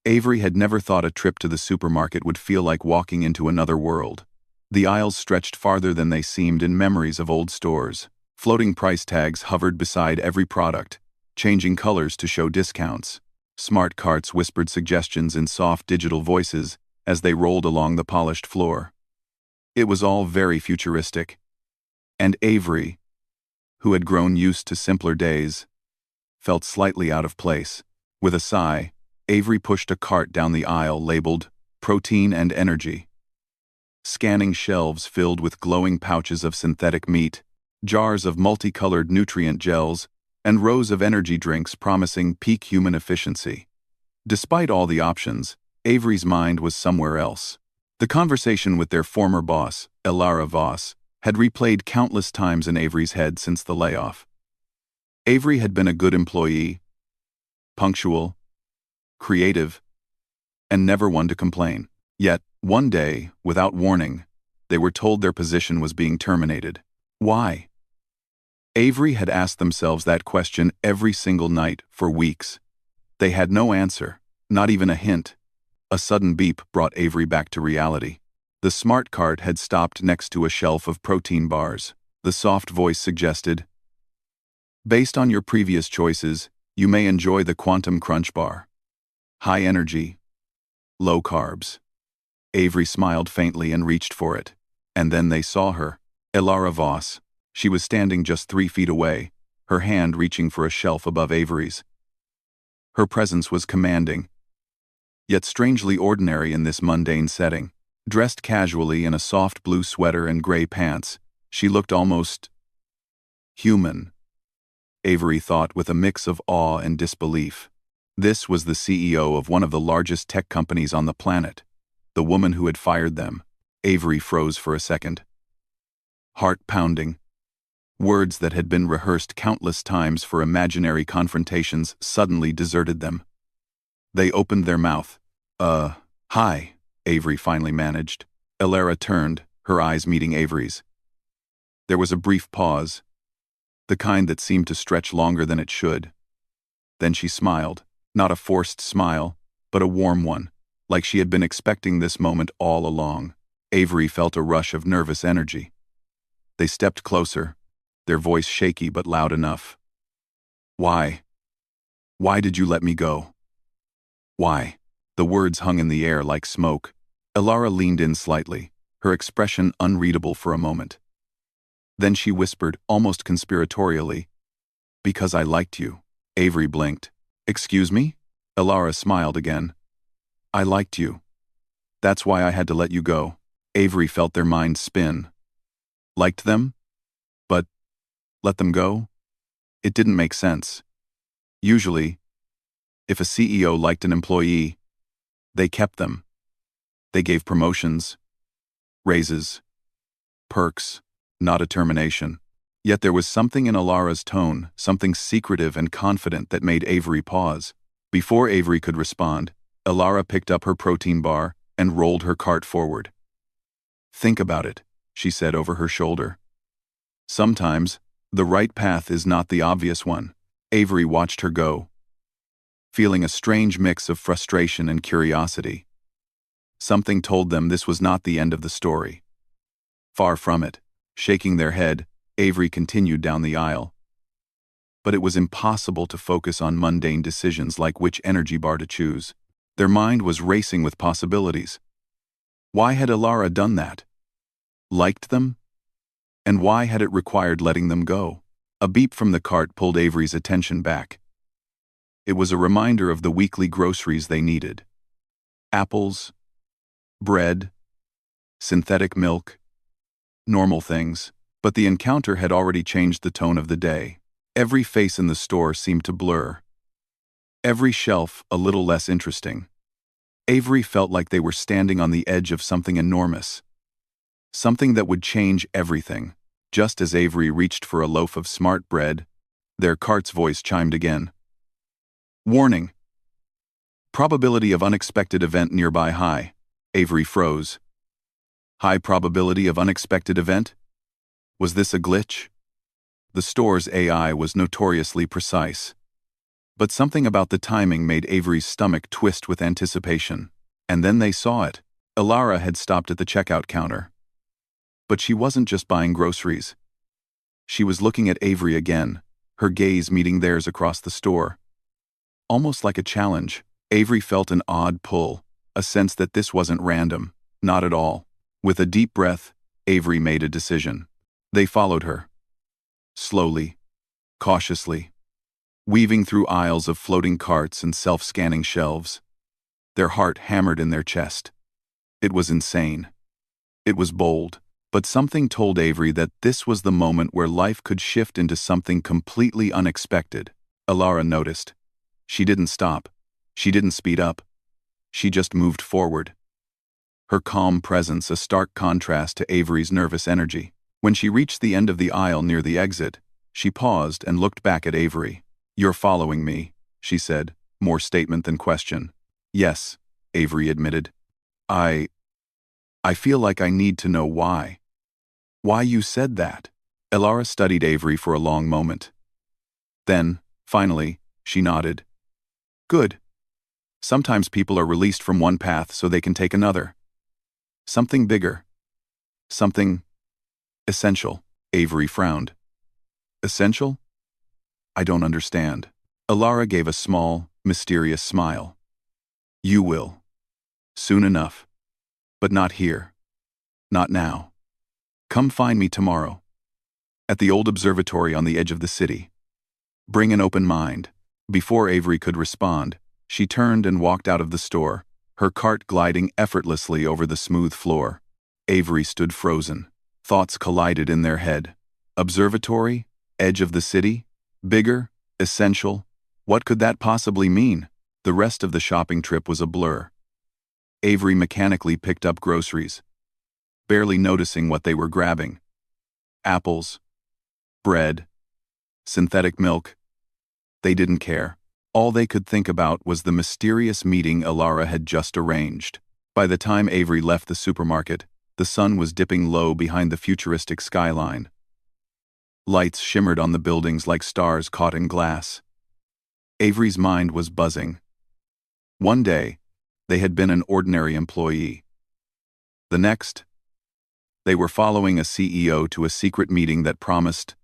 Avery had never thought a trip to the supermarket would feel like walking into another world. The aisles stretched farther than they seemed in memories of old stores. Floating price tags hovered beside every product, changing colors to show discounts. Smart carts whispered suggestions in soft digital voices as they rolled along the polished floor. It was all very futuristic. And Avery, who had grown used to simpler days, felt slightly out of place. With a sigh, Avery pushed a cart down the aisle labeled Protein and Energy. Scanning shelves filled with glowing pouches of synthetic meat, jars of multicolored nutrient gels, and rows of energy drinks promising peak human efficiency. Despite all the options, Avery's mind was somewhere else. The conversation with their former boss, Elara Voss, had replayed countless times in Avery's head since the layoff. Avery had been a good employee, punctual, creative, and never one to complain. Yet, one day, without warning, they were told their position was being terminated. Why? Avery had asked themselves that question every single night for weeks. They had no answer, not even a hint. A sudden beep brought Avery back to reality. The smart cart had stopped next to a shelf of protein bars. The soft voice suggested, "Based on your previous choices, you may enjoy the Quantum Crunch bar. High energy, low carbs." Avery smiled faintly and reached for it. And then they saw her, Elara Voss. She was standing just 3 feet away, her hand reaching for a shelf above Avery's. Her presence was commanding, yet strangely ordinary in this mundane setting. Dressed casually in a soft blue sweater and gray pants, she looked almost human. Avery thought with a mix of awe and disbelief. This was the CEO of one of the largest tech companies on the planet, the woman who had fired them. Avery froze for a second. Heart pounding. Words that had been rehearsed countless times for imaginary confrontations suddenly deserted them. They opened their mouth. Hi, Avery finally managed. Elara turned, her eyes meeting Avery's. There was a brief pause, the kind that seemed to stretch longer than it should. Then she smiled, not a forced smile, but a warm one, like she had been expecting this moment all along. Avery felt a rush of nervous energy. They stepped closer, their voice shaky but loud enough. Why? Why did you let me go? Why? The words hung in the air like smoke. Elara leaned in slightly, her expression unreadable for a moment. Then she whispered, almost conspiratorially, "Because I liked you." Avery blinked. "Excuse me?" Elara smiled again. "I liked you. That's why I had to let you go." Avery felt their minds spin. Liked them? But let them go? It didn't make sense. Usually, if a CEO liked an employee, they kept them. They gave promotions, raises, perks, not a termination. Yet there was something in Elara's tone, something secretive and confident that made Avery pause. Before Avery could respond, Elara picked up her protein bar and rolled her cart forward. "Think about it," she said over her shoulder. "Sometimes, the right path is not the obvious one." Avery watched her go, feeling a strange mix of frustration and curiosity. Something told them this was not the end of the story. Far from it. Shaking their head, Avery continued down the aisle. But it was impossible to focus on mundane decisions like which energy bar to choose. Their mind was racing with possibilities. Why had Elara done that? Liked them? And why had it required letting them go? A beep from the cart pulled Avery's attention back. It was a reminder of the weekly groceries they needed. Apples, bread, synthetic milk, normal things. But the encounter had already changed the tone of the day. Every face in the store seemed to blur. Every shelf a little less interesting. Avery felt like they were standing on the edge of something enormous. Something that would change everything. Just as Avery reached for a loaf of smart bread, their cart's voice chimed again. "Warning. Probability of unexpected event nearby high." Avery froze. High probability of unexpected event? Was this a glitch? The store's AI was notoriously precise. But something about the timing made Avery's stomach twist with anticipation. And then they saw it. Alara had stopped at the checkout counter. But she wasn't just buying groceries. She was looking at Avery again, her gaze meeting theirs across the store. Almost like a challenge, Avery felt an odd pull, a sense that this wasn't random, not at all. With a deep breath, Avery made a decision. They followed her. Slowly, cautiously, weaving through aisles of floating carts and self-scanning shelves. Their heart hammered in their chest. It was insane. It was bold. But something told Avery that this was the moment where life could shift into something completely unexpected. Alara noticed. She didn't stop. She didn't speed up. She just moved forward. Her calm presence a stark contrast to Avery's nervous energy. When she reached the end of the aisle near the exit, she paused and looked back at Avery. "You're following me," she said, more statement than question. "Yes," Avery admitted. I feel like I need to know why." "Why you said that?" Alara studied Avery for a long moment. Then, finally, she nodded. "Good. Sometimes people are released from one path so they can take another. Something bigger. Something essential." Avery frowned. "Essential? I don't understand." Alara gave a small, mysterious smile. "You will. Soon enough. But not here. Not now. Come find me tomorrow. At the old observatory on the edge of the city. Bring an open mind." Before Avery could respond, she turned and walked out of the store, her cart gliding effortlessly over the smooth floor. Avery stood frozen. Thoughts collided in their head. Observatory? Edge of the city? Bigger? Essential? What could that possibly mean? The rest of the shopping trip was a blur. Avery mechanically picked up groceries, barely noticing what they were grabbing. Apples, bread, synthetic milk. They didn't care. All they could think about was the mysterious meeting Alara had just arranged. By the time Avery left the supermarket, the sun was dipping low behind the futuristic skyline. Lights shimmered on the buildings like stars caught in glass. Avery's mind was buzzing. One day, they had been an ordinary employee. The next, they were following a CEO to a secret meeting that promised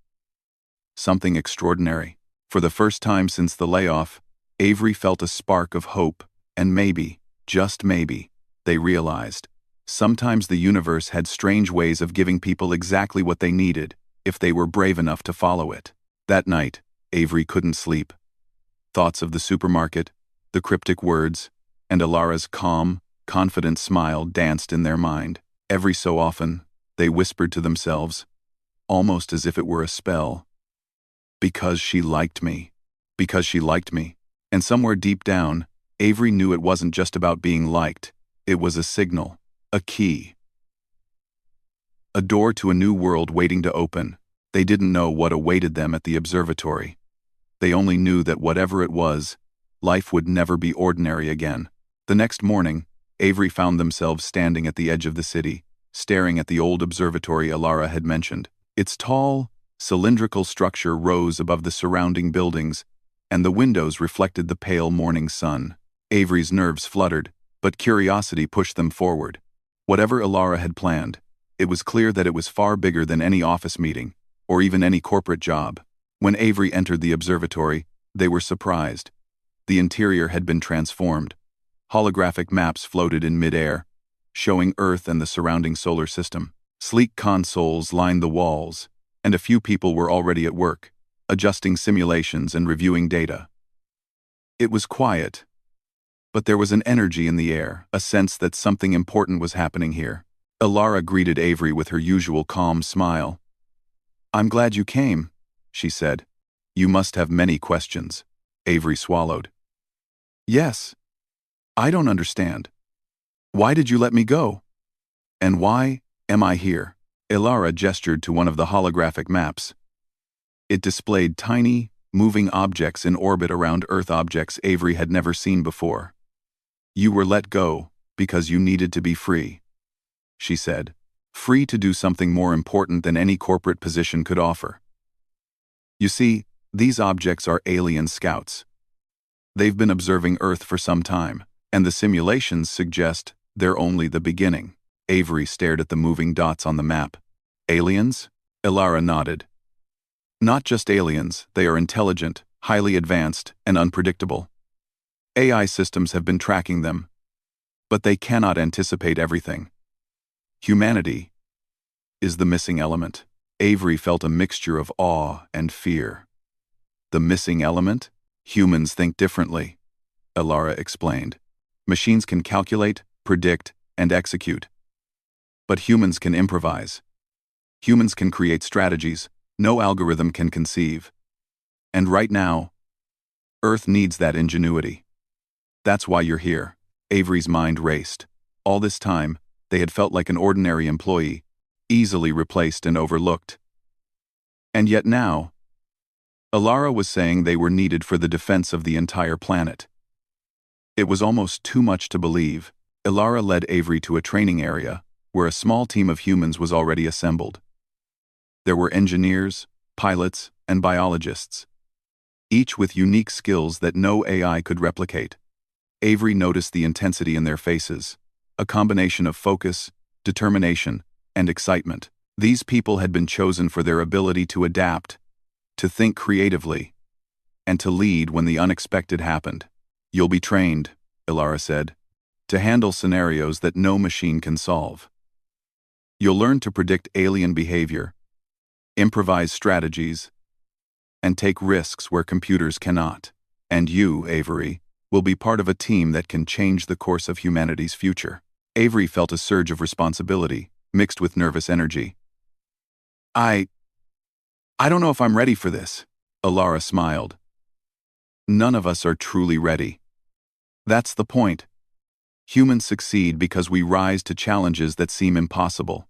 something extraordinary. For the first time since the layoff, Avery felt a spark of hope, and maybe, just maybe, they realized, sometimes the universe had strange ways of giving people exactly what they needed, if they were brave enough to follow it. That night, Avery couldn't sleep. Thoughts of the supermarket, the cryptic words, and Alara's calm, confident smile danced in their mind. Every so often, they whispered to themselves, almost as if it were a spell. "Because she liked me. Because she liked me." And somewhere deep down, Avery knew it wasn't just about being liked. It was a signal, a key. A door to a new world waiting to open. They didn't know what awaited them at the observatory. They only knew that whatever it was, life would never be ordinary again. The next morning, Avery found themselves standing at the edge of the city, staring at the old observatory Alara had mentioned. Its tall, cylindrical structure rose above the surrounding buildings, and the windows reflected the pale morning sun. Avery's nerves fluttered, but curiosity pushed them forward. Whatever Alara had planned, it was clear that it was far bigger than any office meeting, or even any corporate job. When Avery entered the observatory, they were surprised. The interior had been transformed. Holographic maps floated in mid-air, showing Earth and the surrounding solar system. Sleek consoles lined the walls, and a few people were already at work, adjusting simulations and reviewing data. It was quiet, but there was an energy in the air, a sense that something important was happening here. Alara greeted Avery with her usual calm smile. "I'm glad you came," she said. "You must have many questions." Avery swallowed. "Yes. I don't understand. Why did you let me go? And why am I here?" Alara gestured to one of the holographic maps. It displayed tiny, moving objects in orbit around Earth, objects Avery had never seen before. "You were let go because you needed to be free," she said. "Free to do something more important than any corporate position could offer. You see, these objects are alien scouts. They've been observing Earth for some time, and the simulations suggest they're only the beginning. Avery stared at the moving dots on the map. Aliens? Ilara nodded. Not just aliens, they are intelligent, highly advanced, and unpredictable. AI systems have been tracking them, but they cannot anticipate everything. Humanity is the missing element. Avery felt a mixture of awe and fear. The missing element? Humans think differently, Ilara explained. Machines can calculate, predict, and execute. But humans can improvise. Humans can create strategies no algorithm can conceive. And right now, Earth needs that ingenuity. That's why you're here. Avery's mind raced. All this time, they had felt like an ordinary employee, easily replaced and overlooked. And yet now, Ilara was saying they were needed for the defense of the entire planet. It was almost too much to believe. Ilara led Avery to a training area, where a small team of humans was already assembled. There were engineers, pilots, and biologists, each with unique skills that no AI could replicate. Avery noticed the intensity in their faces, a combination of focus, determination, and excitement. These people had been chosen for their ability to adapt, to think creatively, and to lead when the unexpected happened. You'll be trained, Ilara said, to handle scenarios that no machine can solve. You'll learn to predict alien behavior, improvise strategies, and take risks where computers cannot. And you, Avery, will be part of a team that can change the course of humanity's future. Avery felt a surge of responsibility, mixed with nervous energy. I don't know if I'm ready for this, Ilara smiled. None of us are truly ready. That's the point. Humans succeed because we rise to challenges that seem impossible.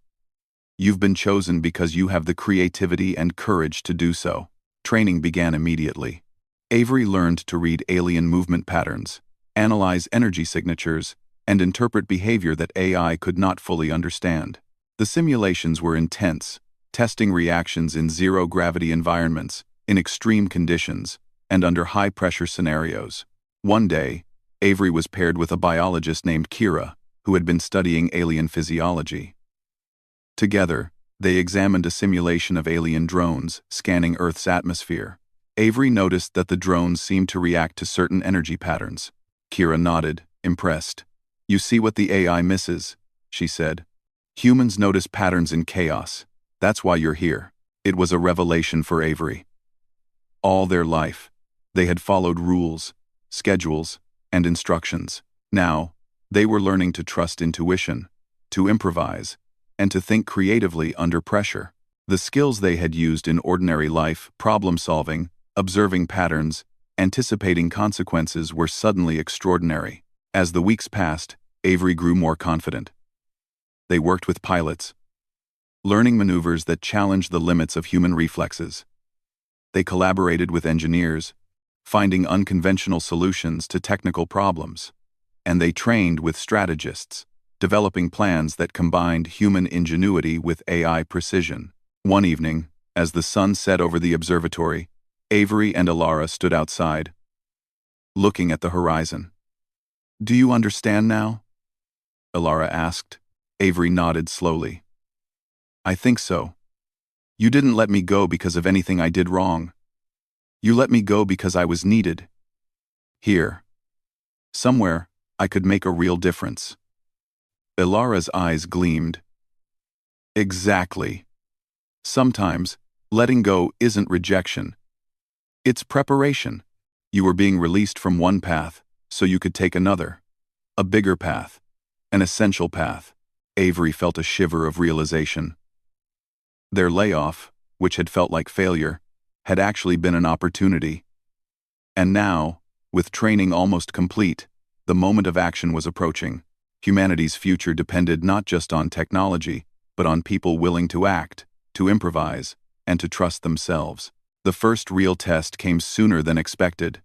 You've been chosen because you have the creativity and courage to do so. Training began immediately. Avery learned to read alien movement patterns, analyze energy signatures, and interpret behavior that AI could not fully understand. The simulations were intense, testing reactions in zero-gravity environments, in extreme conditions, and under high-pressure scenarios. One day, Avery was paired with a biologist named Kira, who had been studying alien physiology. Together, they examined a simulation of alien drones scanning Earth's atmosphere. Avery noticed that the drones seemed to react to certain energy patterns. Kira nodded, impressed. You see what the AI misses, she said. Humans notice patterns in chaos. That's why you're here. It was a revelation for Avery. All their life, they had followed rules, schedules, and instructions. Now, they were learning to trust intuition, to improvise, and to think creatively under pressure. The skills they had used in ordinary life, problem-solving, observing patterns, anticipating consequences, were suddenly extraordinary. As the weeks passed, Avery grew more confident. They worked with pilots, learning maneuvers that challenged the limits of human reflexes. They collaborated with engineers, finding unconventional solutions to technical problems. And they trained with strategists, developing plans that combined human ingenuity with AI precision. One evening, as the sun set over the observatory, Avery and Ilara stood outside, looking at the horizon. Do you understand now? Ilara asked. Avery nodded slowly. I think so. You didn't let me go because of anything I did wrong. You let me go because I was needed. Here, somewhere, I could make a real difference. Ilara's eyes gleamed. Exactly. Sometimes, letting go isn't rejection. It's preparation. You were being released from one path, so you could take another. A bigger path. An essential path. Avery felt a shiver of realization. Their layoff, which had felt like failure, had actually been an opportunity. And now, with training almost complete, the moment of action was approaching. Humanity's future depended not just on technology, but on people willing to act, to improvise, and to trust themselves. The first real test came sooner than expected.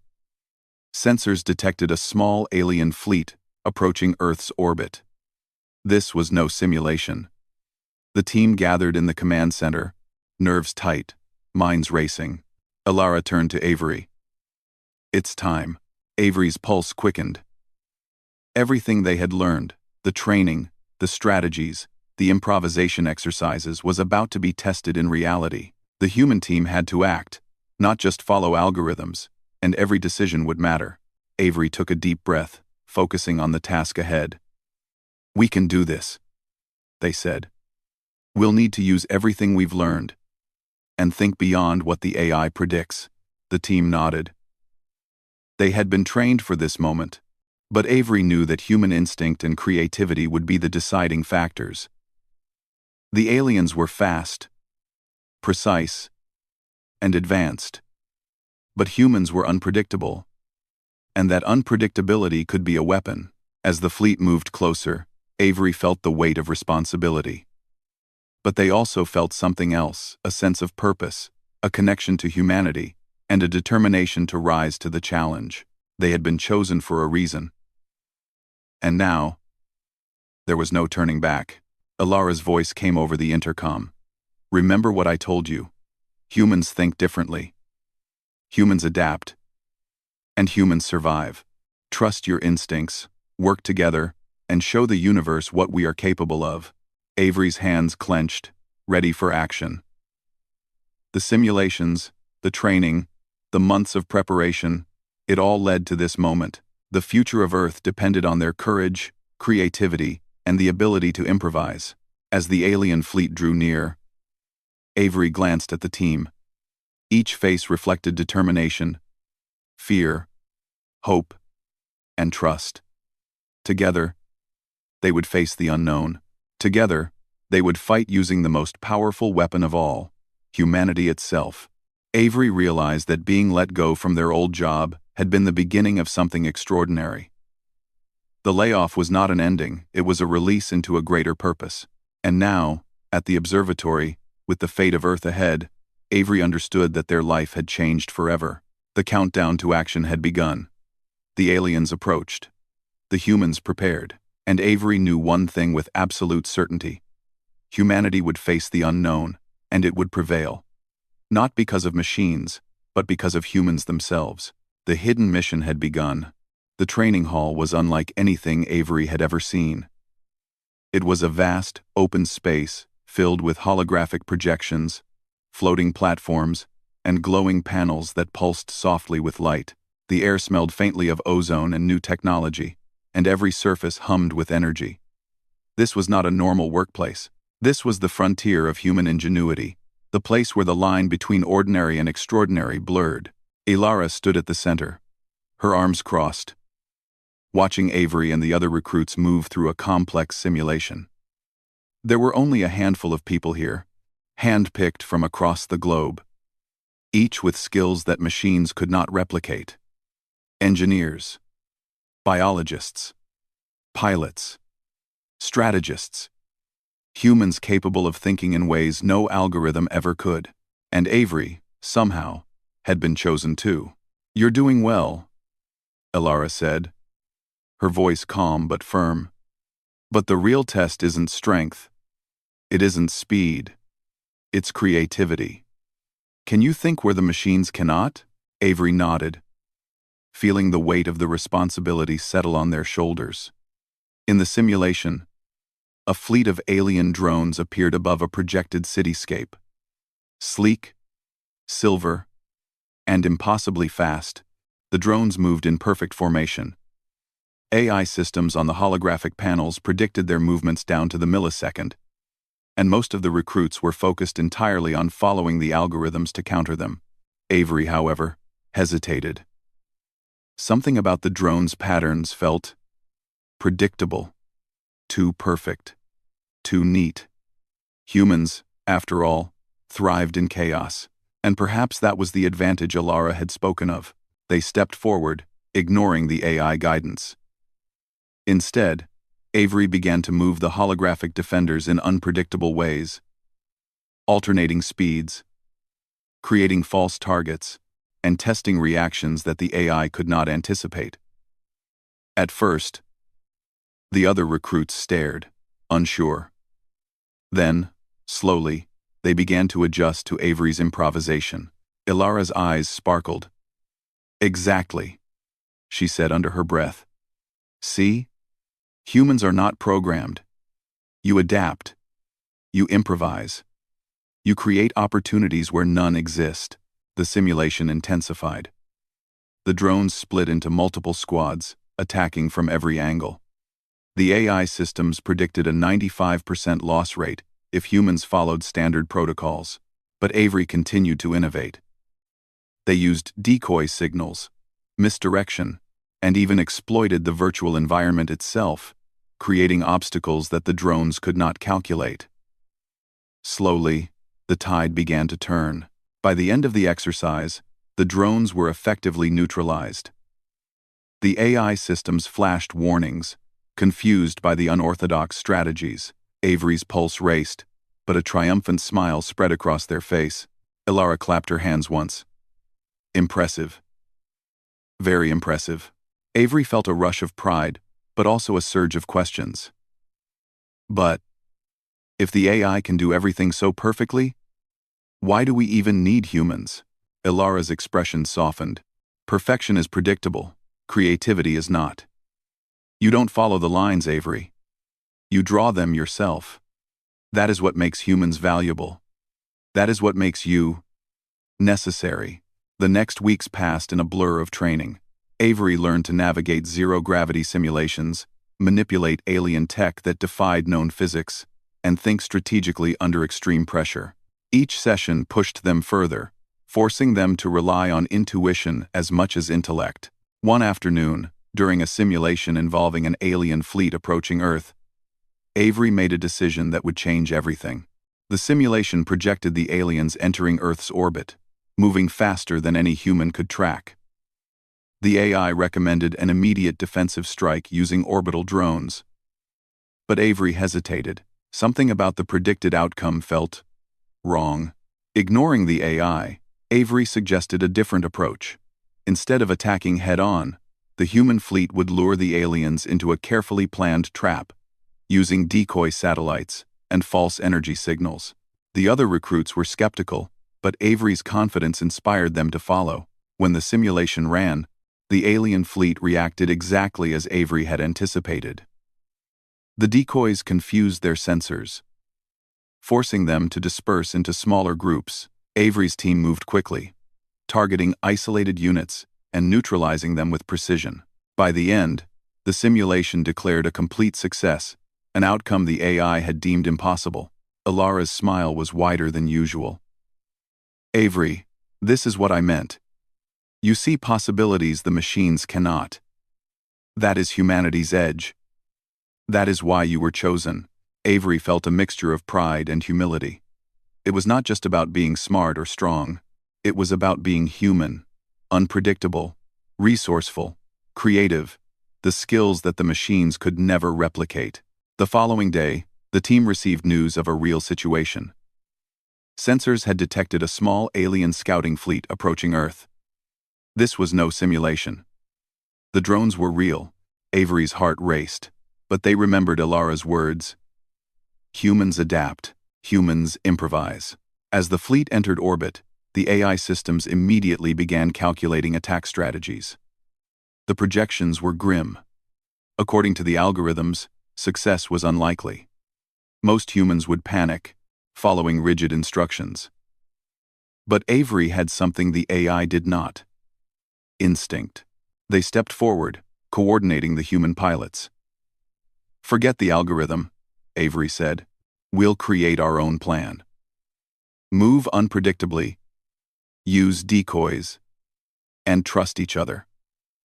Sensors detected a small alien fleet approaching Earth's orbit. This was no simulation. The team gathered in the command center, nerves tight, minds racing. Ilara turned to Avery. It's time. Avery's pulse quickened. Everything they had learned, the training, the strategies, the improvisation exercises, was about to be tested in reality. The human team had to act, not just follow algorithms, and every decision would matter. Avery took a deep breath, focusing on the task ahead. "We can do this," they said. "We'll need to use everything we've learned and think beyond what the AI predicts." The team nodded. They had been trained for this moment, but Avery knew that human instinct and creativity would be the deciding factors. The aliens were fast, precise, and advanced, but humans were unpredictable, and that unpredictability could be a weapon. As the fleet moved closer, Avery felt the weight of responsibility. But they also felt something else, a sense of purpose, a connection to humanity, and a determination to rise to the challenge. They had been chosen for a reason. And now, there was no turning back. Ilara's voice came over the intercom. "Remember what I told you. Humans think differently. Humans adapt. And humans survive. Trust your instincts, work together, and show the universe what we are capable of." Avery's hands clenched, ready for action. The simulations, the training, the months of preparation, it all led to this moment. The future of Earth depended on their courage, creativity, and the ability to improvise. As the alien fleet drew near, Avery glanced at the team. Each face reflected determination, fear, hope, and trust. Together, they would face the unknown. Together, they would fight using the most powerful weapon of all, humanity itself. Avery realized that being let go from their old job had been the beginning of something extraordinary. The layoff was not an ending, it was a release into a greater purpose. And now, at the observatory, with the fate of Earth ahead, Avery understood that their life had changed forever. The countdown to action had begun. The aliens approached. The humans prepared. And Avery knew one thing with absolute certainty. Humanity would face the unknown, and it would prevail. Not because of machines, but because of humans themselves. The hidden mission had begun. The training hall was unlike anything Avery had ever seen. It was a vast, open space filled with holographic projections, floating platforms, and glowing panels that pulsed softly with light. The air smelled faintly of ozone and new technology, and every surface hummed with energy. This was not a normal workplace. This was the frontier of human ingenuity, the place where the line between ordinary and extraordinary blurred. Ilara stood at the center, her arms crossed, watching Avery and the other recruits move through a complex simulation. There were only a handful of people here, hand-picked from across the globe, each with skills that machines could not replicate. Engineers, biologists, pilots, strategists, humans capable of thinking in ways no algorithm ever could. And Avery, somehow, had been chosen too. "You're doing well," Ilara said, her voice calm but firm. "But the real test isn't strength. It isn't speed. It's creativity. Can you think where the machines cannot?" Avery nodded, feeling the weight of the responsibility settle on their shoulders. In the simulation, a fleet of alien drones appeared above a projected cityscape. Sleek, silver, and impossibly fast, the drones moved in perfect formation. AI systems on the holographic panels predicted their movements down to the millisecond, and most of the recruits were focused entirely on following the algorithms to counter them. Avery, however, hesitated. Something about the drone's patterns felt predictable, too perfect, too neat. Humans, after all, thrived in chaos, and perhaps that was the advantage Ilara had spoken of. They stepped forward, ignoring the AI guidance. Instead, Avery began to move the holographic defenders in unpredictable ways, alternating speeds, creating false targets, and testing reactions that the AI could not anticipate. At first, the other recruits stared, unsure. Then, slowly, they began to adjust to Avery's improvisation. Ilara's eyes sparkled. "Exactly. she said under her breath. See? Humans are not programmed. You adapt. You improvise. You create opportunities where none exist. The simulation intensified. The drones split into multiple squads, attacking from every angle. The AI systems predicted a 95% loss rate if humans followed standard protocols, but Avery continued to innovate. They used decoy signals, misdirection, and even exploited the virtual environment itself, creating obstacles that the drones could not calculate. Slowly, the tide began to turn. By the end of the exercise, the drones were effectively neutralized. The AI systems flashed warnings, confused by the unorthodox strategies. Avery's pulse raced, but a triumphant smile spread across their face. Ilara clapped her hands once. Impressive. Very impressive. Avery felt a rush of pride, but also a surge of questions. But, if the AI can do everything so perfectly, why do we even need humans? Ilara's expression softened. Perfection is predictable. Creativity is not. You don't follow the lines, Avery. You draw them yourself. That is what makes humans valuable. That is what makes you necessary. The next weeks passed in a blur of training. Avery learned to navigate zero-gravity simulations, manipulate alien tech that defied known physics, and think strategically under extreme pressure. Each session pushed them further, forcing them to rely on intuition as much as intellect. One afternoon, during a simulation involving an alien fleet approaching Earth, Avery made a decision that would change everything. The simulation projected the aliens entering Earth's orbit, moving faster than any human could track. The AI recommended an immediate defensive strike using orbital drones. But Avery hesitated. Something about the predicted outcome felt wrong. Ignoring the AI, Avery suggested a different approach. Instead of attacking head-on, the human fleet would lure the aliens into a carefully planned trap, using decoy satellites and false energy signals. The other recruits were skeptical, but Avery's confidence inspired them to follow. When the simulation ran, the alien fleet reacted exactly as Avery had anticipated. The decoys confused their sensors, forcing them to disperse into smaller groups. Avery's team moved quickly, targeting isolated units and neutralizing them with precision. By the end, the simulation declared a complete success, an outcome the AI had deemed impossible. Ilara's smile was wider than usual. Avery, this is what I meant. You see possibilities the machines cannot. That is humanity's edge. That is why you were chosen. Avery felt a mixture of pride and humility. It was not just about being smart or strong. It was about being human, unpredictable, resourceful, creative, the skills that the machines could never replicate. The following day, the team received news of a real situation. Sensors had detected a small alien scouting fleet approaching Earth. This was no simulation. The drones were real. Avery's heart raced, but they remembered Ilara's words. Humans adapt. Humans improvise. As the fleet entered orbit, the AI systems immediately began calculating attack strategies. The projections were grim. According to the algorithms, success was unlikely. Most humans would panic, following rigid instructions. But Avery had something the AI did not. Instinct. They stepped forward, coordinating the human pilots. Forget the algorithm, Avery said. We'll create our own plan. Move unpredictably, use decoys, and trust each other.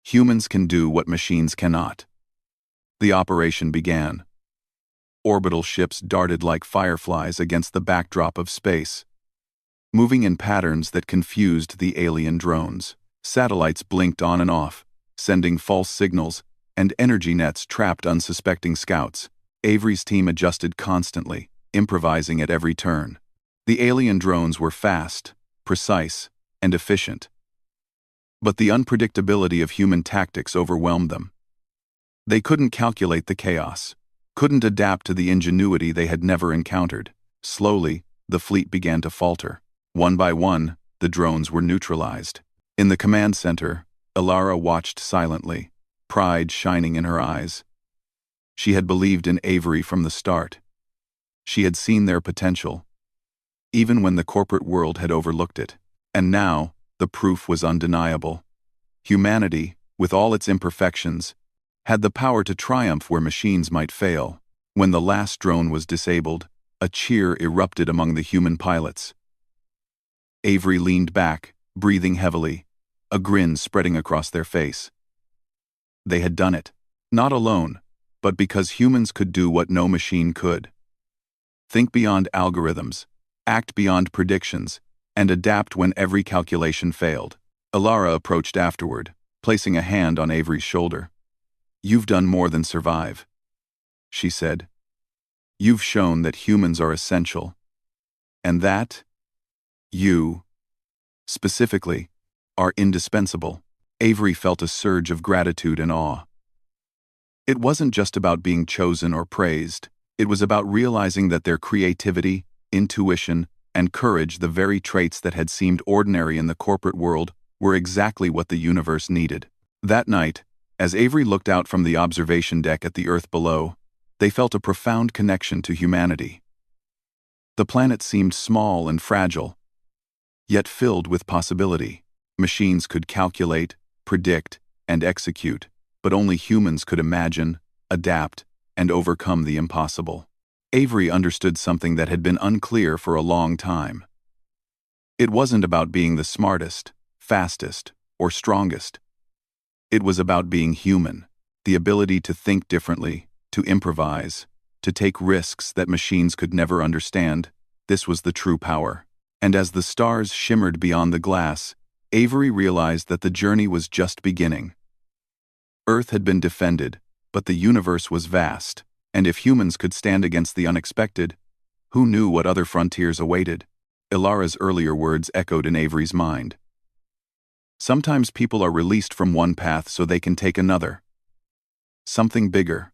Humans can do what machines cannot. The operation began. Orbital ships darted like fireflies against the backdrop of space, moving in patterns that confused the alien drones. Satellites blinked on and off, sending false signals, and energy nets trapped unsuspecting scouts. Avery's team adjusted constantly, improvising at every turn. The alien drones were fast, precise, and efficient. But the unpredictability of human tactics overwhelmed them. They couldn't calculate the chaos, couldn't adapt to the ingenuity they had never encountered. Slowly, the fleet began to falter. One by one, the drones were neutralized. In the command center, Ilara watched silently, pride shining in her eyes. She had believed in Avery from the start. She had seen their potential, even when the corporate world had overlooked it. And now, the proof was undeniable. Humanity, with all its imperfections, had the power to triumph where machines might fail. When the last drone was disabled, a cheer erupted among the human pilots. Avery leaned back, breathing heavily, a grin spreading across their face. They had done it, not alone, but because humans could do what no machine could. Think beyond algorithms, act beyond predictions, and adapt when every calculation failed. Ilara approached afterward, placing a hand on Avery's shoulder. "You've done more than survive," she said. "You've shown that humans are essential. And that, you, specifically, are indispensable." Avery felt a surge of gratitude and awe. It wasn't just about being chosen or praised. It was about realizing that their creativity, intuition, and courage, the very traits that had seemed ordinary in the corporate world, were exactly what the universe needed. That night, as Avery looked out from the observation deck at the Earth below, they felt a profound connection to humanity. The planet seemed small and fragile, yet filled with possibility. Machines could calculate, predict, and execute, but only humans could imagine, adapt, and overcome the impossible. Avery understood something that had been unclear for a long time. It wasn't about being the smartest, fastest, or strongest. It was about being human, the ability to think differently, to improvise, to take risks that machines could never understand. This was the true power. And as the stars shimmered beyond the glass, Avery realized that the journey was just beginning. Earth had been defended, but the universe was vast, and if humans could stand against the unexpected, who knew what other frontiers awaited? Ilara's earlier words echoed in Avery's mind. Sometimes people are released from one path so they can take another. Something bigger.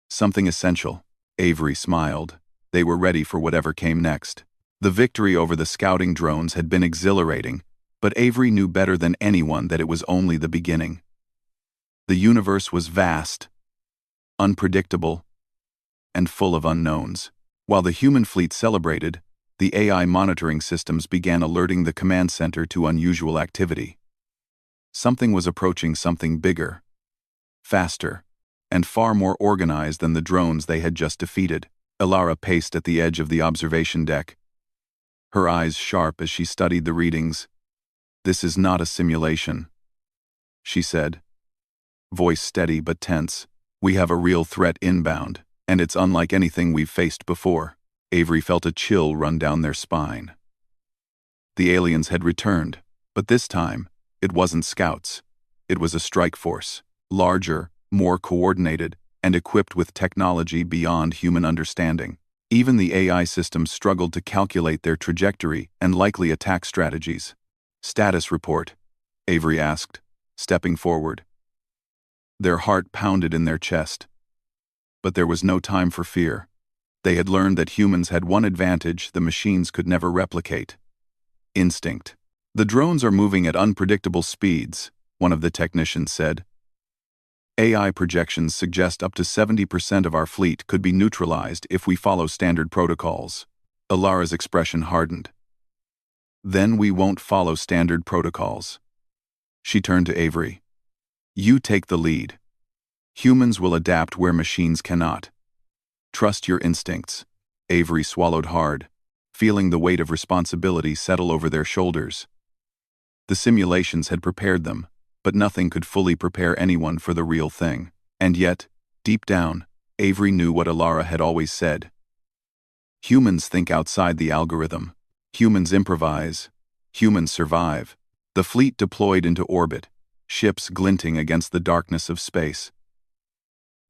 Something essential. Avery smiled. They were ready for whatever came next. The victory over the scouting drones had been exhilarating, but Avery knew better than anyone that it was only the beginning. The universe was vast, unpredictable, and full of unknowns. While the human fleet celebrated, the AI monitoring systems began alerting the command center to unusual activity. Something was approaching, something bigger, faster, and far more organized than the drones they had just defeated. Ilara paced at the edge of the observation deck, her eyes sharp as she studied the readings. "This is not a simulation," she said, voice steady but tense. "We have a real threat inbound, and it's unlike anything we've faced before." Avery felt a chill run down their spine. The aliens had returned, but this time, it wasn't scouts. It was a strike force, larger, more coordinated, and equipped with technology beyond human understanding. Even the AI systems struggled to calculate their trajectory and likely attack strategies. "Status report," Avery asked, stepping forward. Their heart pounded in their chest. But there was no time for fear. They had learned that humans had one advantage the machines could never replicate: instinct. "The drones are moving at unpredictable speeds," one of the technicians said. "AI projections suggest up to 70% of our fleet could be neutralized if we follow standard protocols." Ilara's expression hardened. "Then we won't follow standard protocols." She turned to Avery. "You take the lead. Humans will adapt where machines cannot. Trust your instincts." Avery swallowed hard, feeling the weight of responsibility settle over their shoulders. The simulations had prepared them, but nothing could fully prepare anyone for the real thing. And yet, deep down, Avery knew what Ilara had always said. Humans think outside the algorithm. Humans improvise. Humans survive. The fleet deployed into orbit, ships glinting against the darkness of space.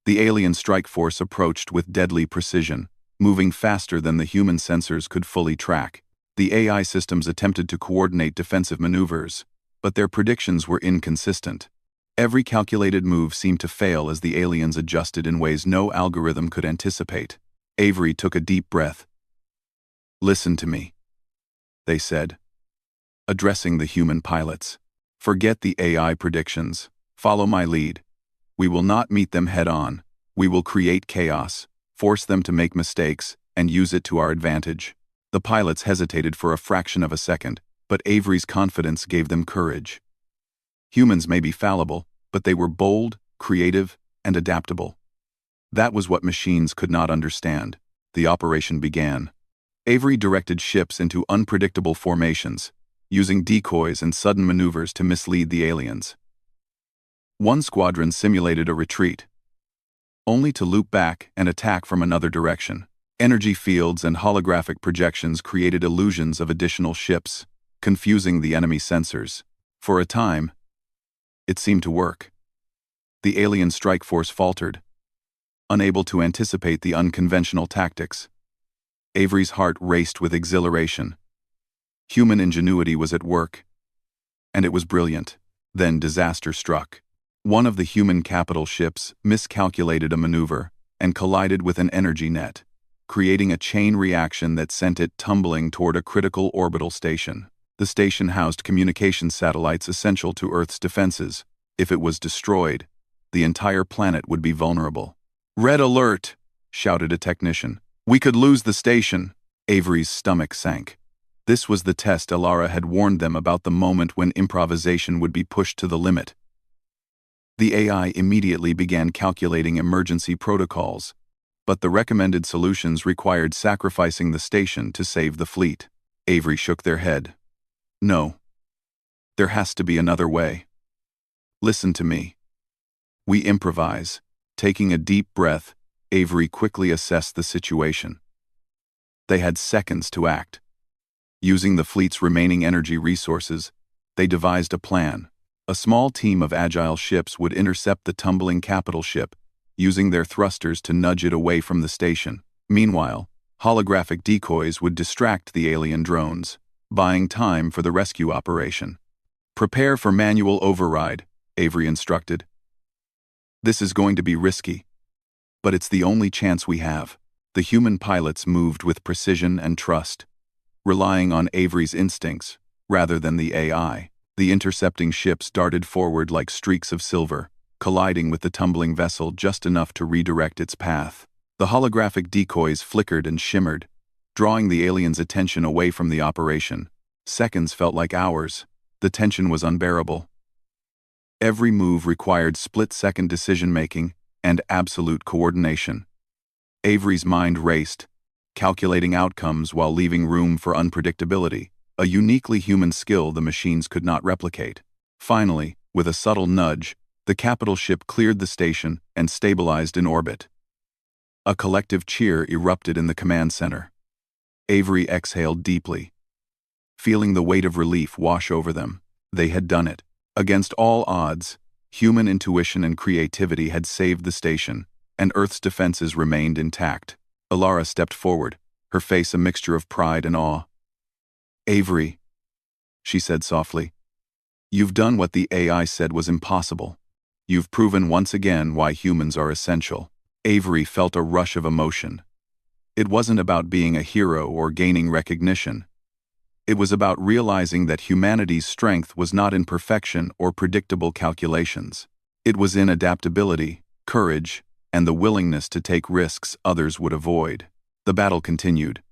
The alien strike force approached with deadly precision, moving faster than the human sensors could fully track. The AI systems attempted to coordinate defensive maneuvers, but their predictions were inconsistent. Every calculated move seemed to fail as the aliens adjusted in ways no algorithm could anticipate. Avery took a deep breath. "Listen to me," they said, addressing the human pilots. Forget the AI predictions. Follow my lead. We will not meet them head-on. We will create chaos, force them to make mistakes, and use it to our advantage. The pilots hesitated for a fraction of a second, but Avery's confidence gave them courage. Humans may be fallible, but they were bold, creative, and adaptable. That was what machines could not understand. The operation began. Avery directed ships into unpredictable formations, using decoys and sudden maneuvers to mislead the aliens. One squadron simulated a retreat, only to loop back and attack from another direction. Energy fields and holographic projections created illusions of additional ships, confusing the enemy sensors. For a time, it seemed to work. The alien strike force faltered, unable to anticipate the unconventional tactics. Avery's heart raced with exhilaration. Human ingenuity was at work, and it was brilliant. Then disaster struck. One of the human capital ships miscalculated a maneuver and collided with an energy net, creating a chain reaction that sent it tumbling toward a critical orbital station. The station housed communication satellites essential to Earth's defenses. If it was destroyed, the entire planet would be vulnerable. "Red alert!" shouted a technician. "We could lose the station." Avery's stomach sank. This was the test Alara had warned them about, the moment when improvisation would be pushed to the limit. The AI immediately began calculating emergency protocols, but the recommended solutions required sacrificing the station to save the fleet. Avery shook their head. "No. There has to be another way. Listen to me." "We improvise." Taking a deep breath, Avery quickly assessed the situation. They had seconds to act. Using the fleet's remaining energy resources, they devised a plan. A small team of agile ships would intercept the tumbling capital ship, using their thrusters to nudge it away from the station. Meanwhile, holographic decoys would distract the alien drones, buying time for the rescue operation. "Prepare for manual override," Avery instructed. "This is going to be risky, but it's the only chance we have." The human pilots moved with precision and trust, relying on Avery's instincts rather than the AI. The intercepting ships darted forward like streaks of silver, colliding with the tumbling vessel just enough to redirect its path. The holographic decoys flickered and shimmered, drawing the aliens' attention away from the operation. Seconds felt like hours. The tension was unbearable. Every move required split-second decision-making and absolute coordination. Avery's mind raced, calculating outcomes while leaving room for unpredictability, a uniquely human skill the machines could not replicate. Finally, with a subtle nudge, the capital ship cleared the station and stabilized in orbit. A collective cheer erupted in the command center. Avery exhaled deeply, feeling the weight of relief wash over them. They had done it. Against all odds, human intuition and creativity had saved the station, and Earth's defenses remained intact. Alara stepped forward, her face a mixture of pride and awe. "Avery," she said softly, "you've done what the AI said was impossible. You've proven once again why humans are essential." Avery felt a rush of emotion. It wasn't about being a hero or gaining recognition. It was about realizing that humanity's strength was not in perfection or predictable calculations. It was in adaptability, courage, and the willingness to take risks others would avoid. The battle continued,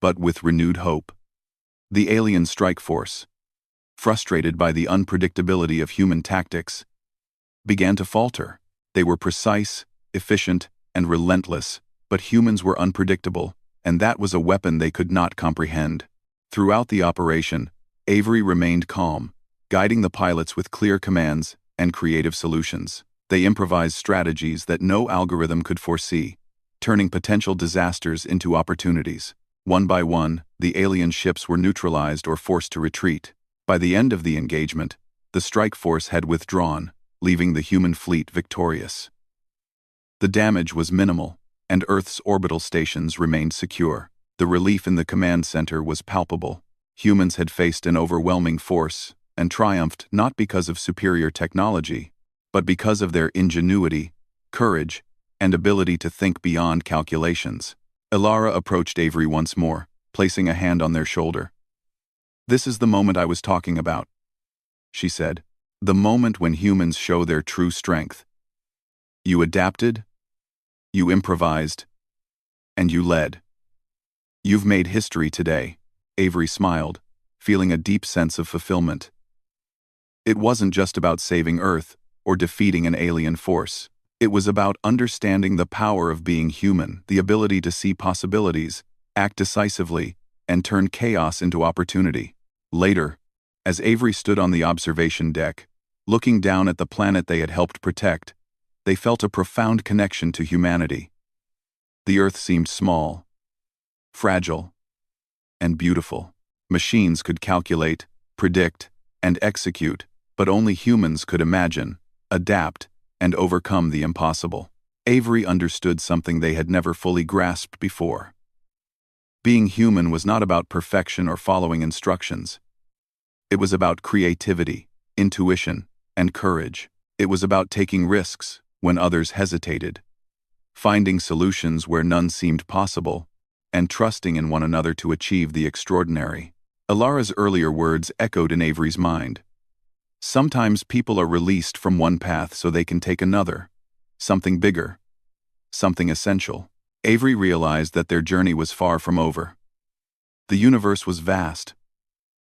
but with renewed hope. The alien strike force, frustrated by the unpredictability of human tactics, began to falter. They were precise, efficient, and relentless, but humans were unpredictable, and that was a weapon they could not comprehend. Throughout the operation, Avery remained calm, guiding the pilots with clear commands and creative solutions. They improvised strategies that no algorithm could foresee, turning potential disasters into opportunities. One by one, the alien ships were neutralized or forced to retreat. By the end of the engagement, the strike force had withdrawn, leaving the human fleet victorious. The damage was minimal, and Earth's orbital stations remained secure. The relief in the command center was palpable. Humans had faced an overwhelming force and triumphed not because of superior technology, but because of their ingenuity, courage, and ability to think beyond calculations. Alara approached Avery once more, placing a hand on their shoulder. "This is the moment I was talking about," she said. "The moment when humans show their true strength. You adapted, you improvised, and you led. You've made history today." Avery smiled, feeling a deep sense of fulfillment. It wasn't just about saving Earth or defeating an alien force. It was about understanding the power of being human, the ability to see possibilities, act decisively, and turn chaos into opportunity. Later, as Avery stood on the observation deck, looking down at the planet they had helped protect, they felt a profound connection to humanity. The Earth seemed small, fragile, and beautiful. Machines could calculate, predict, and execute, but only humans could imagine, adapt, and overcome the impossible. Avery understood something they had never fully grasped before. Being human was not about perfection or following instructions. It was about creativity, intuition, and courage. It was about taking risks when others hesitated, finding solutions where none seemed possible, and trusting in one another to achieve the extraordinary. Alara's earlier words echoed in Avery's mind. Sometimes people are released from one path so they can take another, something bigger, something essential. Avery realized that their journey was far from over. The universe was vast,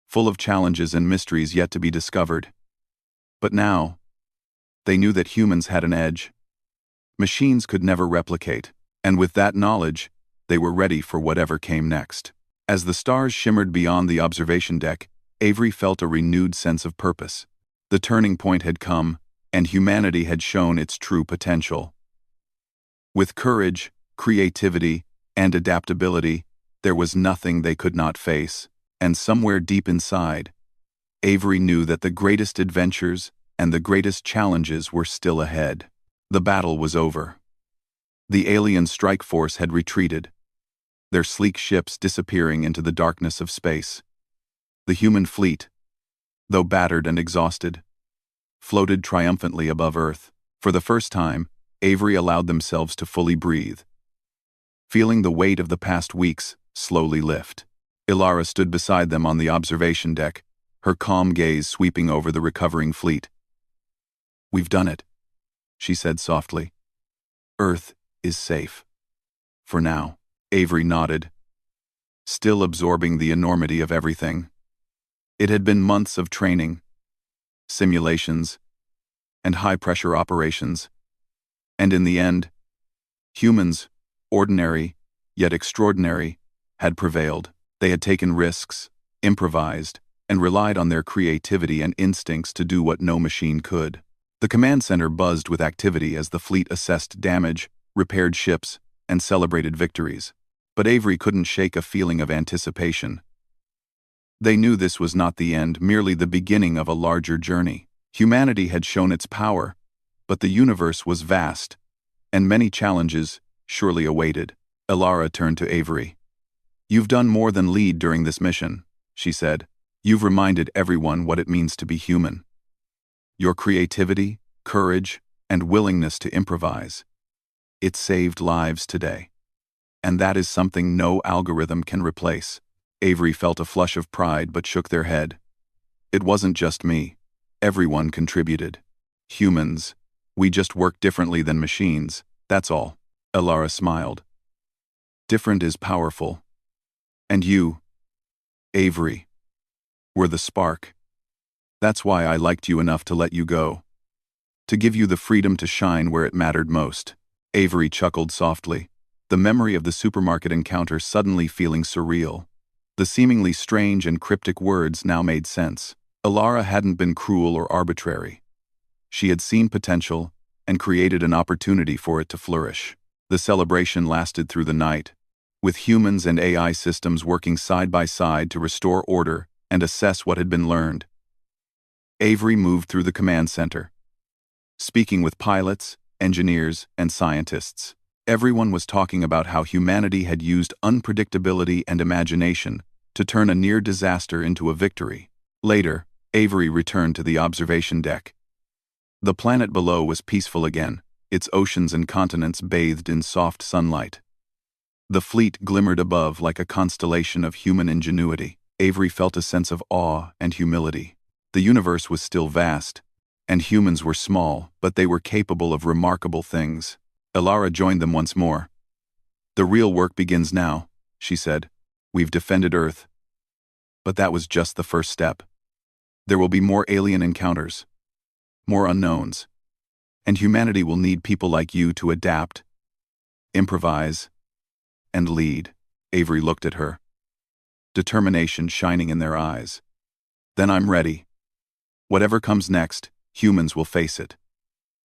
full of challenges and mysteries yet to be discovered. But now, they knew that humans had an edge. Machines could never replicate, and with that knowledge, they were ready for whatever came next. As the stars shimmered beyond the observation deck, Avery felt a renewed sense of purpose. The turning point had come, and humanity had shown its true potential. With courage, creativity, and adaptability, there was nothing they could not face, and somewhere deep inside, Avery knew that the greatest adventures and the greatest challenges were still ahead. The battle was over. The alien strike force had retreated, their sleek ships disappearing into the darkness of space. The human fleet, though battered and exhausted, floated triumphantly above Earth. For the first time, Avery allowed themselves to fully breathe, feeling the weight of the past weeks slowly lift. Ilara stood beside them on the observation deck, her calm gaze sweeping over the recovering fleet. "We've done it," she said softly. "Earth is safe. For now." Avery nodded, still absorbing the enormity of everything. It had been months of training, simulations, and high-pressure operations. And in the end, humans, ordinary, yet extraordinary, had prevailed. They had taken risks, improvised, and relied on their creativity and instincts to do what no machine could. The command center buzzed with activity as the fleet assessed damage, repaired ships, and celebrated victories. But Avery couldn't shake a feeling of anticipation. They knew this was not the end, merely the beginning of a larger journey. Humanity had shown its power, but the universe was vast, and many challenges surely awaited. Ilara turned to Avery. "You've done more than lead during this mission," she said. "You've reminded everyone what it means to be human. Your creativity, courage, and willingness to improvise. It saved lives today. And that is something no algorithm can replace." Avery felt a flush of pride but shook their head. "It wasn't just me. Everyone contributed. Humans. We just work differently than machines, that's all." Ilara smiled. "Different is powerful. And you, Avery, were the spark. That's why I liked you enough to let you go. To give you the freedom to shine where it mattered most." Avery chuckled softly, the memory of the supermarket encounter suddenly feeling surreal. The seemingly strange and cryptic words now made sense. Ilara hadn't been cruel or arbitrary. She had seen potential and created an opportunity for it to flourish. The celebration lasted through the night, with humans and AI systems working side by side to restore order and assess what had been learned. Avery moved through the command center, speaking with pilots, engineers, and scientists. Everyone was talking about how humanity had used unpredictability and imagination to turn a near disaster into a victory. Later, Avery returned to the observation deck. The planet below was peaceful again, its oceans and continents bathed in soft sunlight. The fleet glimmered above like a constellation of human ingenuity. Avery felt a sense of awe and humility. The universe was still vast, and humans were small, but they were capable of remarkable things. Elara joined them once more. "The real work begins now," she said. "We've defended Earth. But that was just the first step. There will be more alien encounters, more unknowns, and humanity will need people like you to adapt, improvise, and lead." Avery looked at her, determination shining in their eyes. "Then I'm ready. Whatever comes next, humans will face it.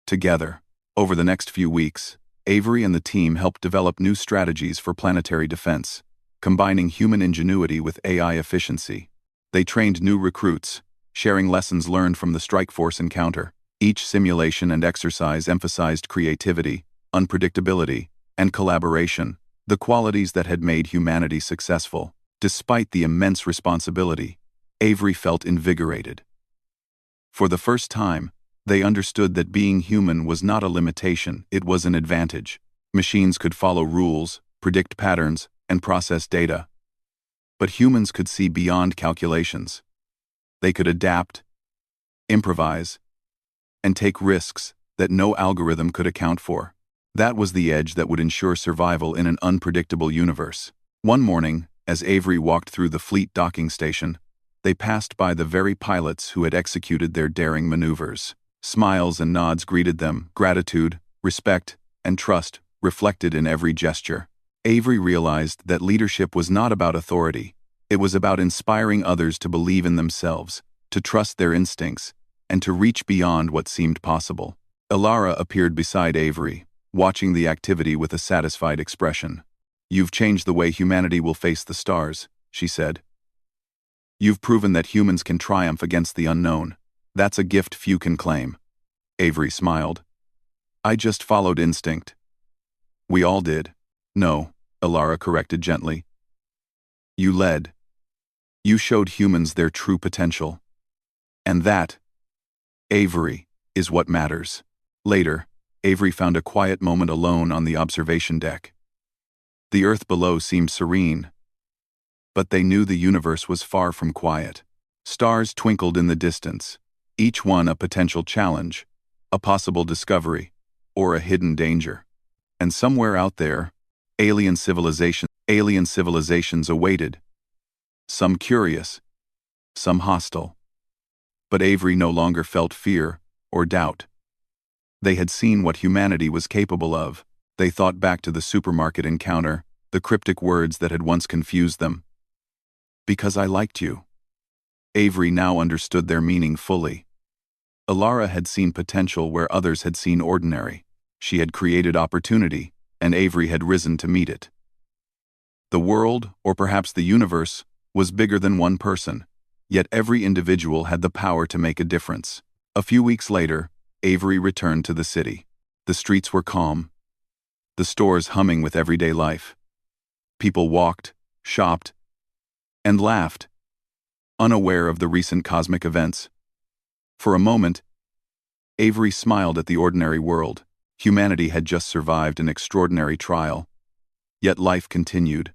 Together." Over the next few weeks, Avery and the team helped develop new strategies for planetary defense, combining human ingenuity with AI efficiency. They trained new recruits, sharing lessons learned from the strike force encounter. Each simulation and exercise emphasized creativity, unpredictability, and collaboration, the qualities that had made humanity successful. Despite the immense responsibility, Avery felt invigorated. For the first time, they understood that being human was not a limitation, it was an advantage. Machines could follow rules, predict patterns, and process data. But humans could see beyond calculations. They could adapt, improvise, and take risks that no algorithm could account for. That was the edge that would ensure survival in an unpredictable universe. One morning, as Avery walked through the fleet docking station, they passed by the very pilots who had executed their daring maneuvers. Smiles and nods greeted them, gratitude, respect, and trust reflected in every gesture. Avery realized that leadership was not about authority. It was about inspiring others to believe in themselves, to trust their instincts, and to reach beyond what seemed possible. Elara appeared beside Avery, watching the activity with a satisfied expression. "You've changed the way humanity will face the stars," she said. "You've proven that humans can triumph against the unknown. That's a gift few can claim." Avery smiled. "I just followed instinct." "We all did." "No," Elara corrected gently. "You led. You showed humans their true potential. And that, Avery, is what matters." Later, Avery found a quiet moment alone on the observation deck. The Earth below seemed serene, but they knew the universe was far from quiet. Stars twinkled in the distance, each one a potential challenge, a possible discovery, or a hidden danger. And somewhere out there, alien civilizations awaited, some curious, some hostile. But Avery no longer felt fear or doubt. They had seen what humanity was capable of. They thought back to the supermarket encounter, the cryptic words that had once confused them. "Because I liked you." Avery now understood their meaning fully. Elara had seen potential where others had seen ordinary. She had created opportunity, and Avery had risen to meet it. The world, or perhaps the universe, was bigger than one person, yet every individual had the power to make a difference. A few weeks later, Avery returned to the city. The streets were calm, the stores humming with everyday life. People walked, shopped, and laughed, unaware of the recent cosmic events. For a moment, Avery smiled at the ordinary world. Humanity had just survived an extraordinary trial, yet life continued,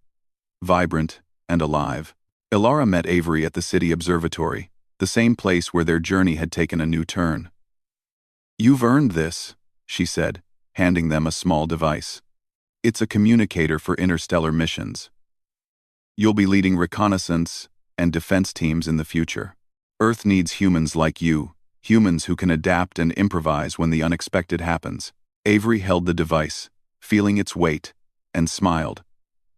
vibrant and alive. Elara met Avery at the city observatory, the same place where their journey had taken a new turn. "You've earned this," she said, handing them a small device. "It's a communicator for interstellar missions. You'll be leading reconnaissance and defense teams in the future. Earth needs humans like you, humans who can adapt and improvise when the unexpected happens." Avery held the device, feeling its weight, and smiled.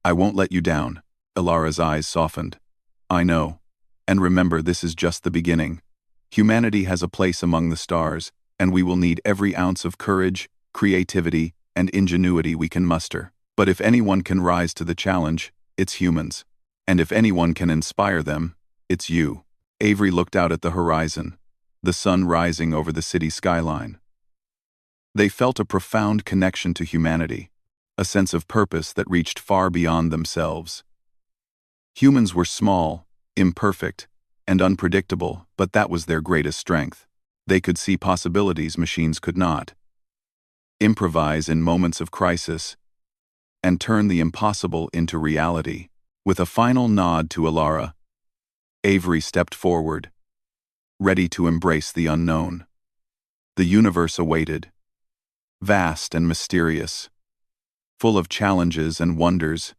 "I won't let you down." Elara's eyes softened. "I know. And remember, this is just the beginning. Humanity has a place among the stars, and we will need every ounce of courage, creativity, and ingenuity we can muster. But if anyone can rise to the challenge, it's humans. And if anyone can inspire them, it's you." Avery looked out at the horizon, the sun rising over the city skyline. They felt a profound connection to humanity, a sense of purpose that reached far beyond themselves. Humans were small, imperfect, and unpredictable, but that was their greatest strength. They could see possibilities machines could not, improvise in moments of crisis, and turn the impossible into reality. With a final nod to Elara, Avery stepped forward, ready to embrace the unknown. The universe awaited, vast and mysterious, full of challenges and wonders,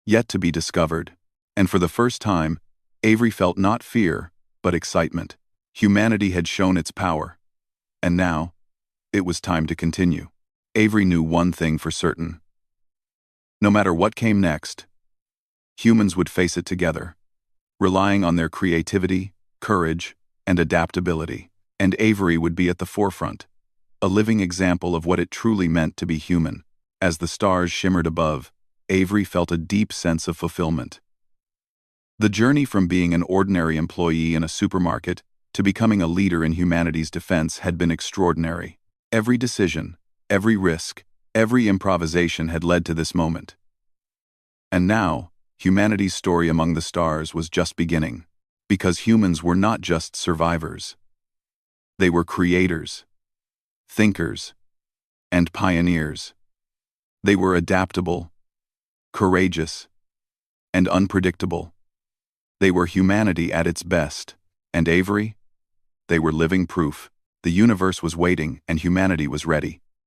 yet to be discovered. And for the first time, Avery felt not fear, but excitement. Humanity had shown its power, and now, it was time to continue. Avery knew one thing for certain. No matter what came next, humans would face it together, relying on their creativity, courage, and adaptability. And Avery would be at the forefront, a living example of what it truly meant to be human. As the stars shimmered above, Avery felt a deep sense of fulfillment. The journey from being an ordinary employee in a supermarket to becoming a leader in humanity's defense had been extraordinary. Every decision, every risk, every improvisation had led to this moment. And now, humanity's story among the stars was just beginning, because humans were not just survivors. They were creators, thinkers, and pioneers. They were adaptable, courageous, and unpredictable. They were humanity at its best, and Avery, they were living proof. The universe was waiting and humanity was ready.